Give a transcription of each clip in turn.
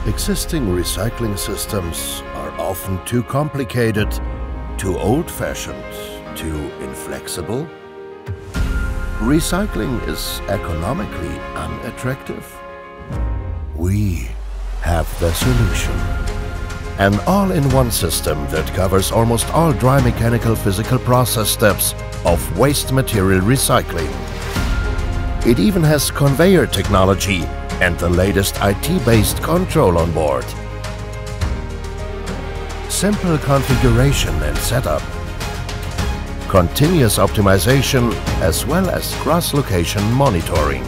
Existing recycling systems are often too complicated, too old-fashioned, too inflexible. Recycling is economically unattractive. We have the solution. An all-in-one system that covers almost all dry mechanical physical process steps of waste material recycling. It even has conveyor technology and the latest IT-based control on board. Simple configuration and setup, continuous optimization as well as cross-location monitoring.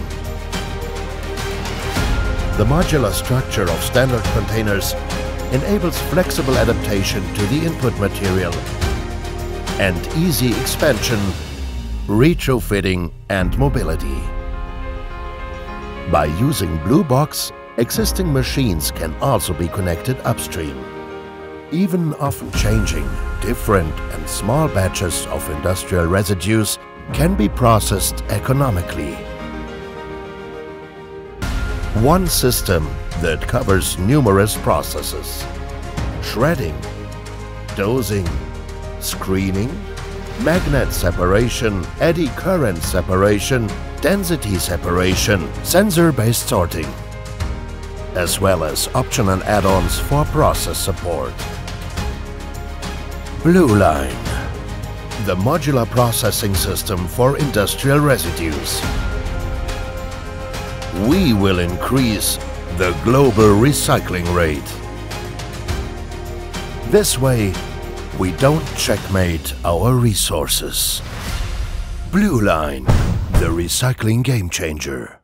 The modular structure of standard containers enables flexible adaptation to the input material and easy expansion, retrofitting and mobility. By using Blue Box, existing machines can also be connected upstream. Even often changing, different and small batches of industrial residues can be processed economically. One system that covers numerous processes: shredding, dosing, screening, magnet separation, eddy current separation, density separation, sensor-based sorting, as well as optional add-ons for process support. BLUELINE, the modular processing system for industrial residues. We will increase the global recycling rate. This way, we don't checkmate our resources. BLUELINE, the recycling game changer.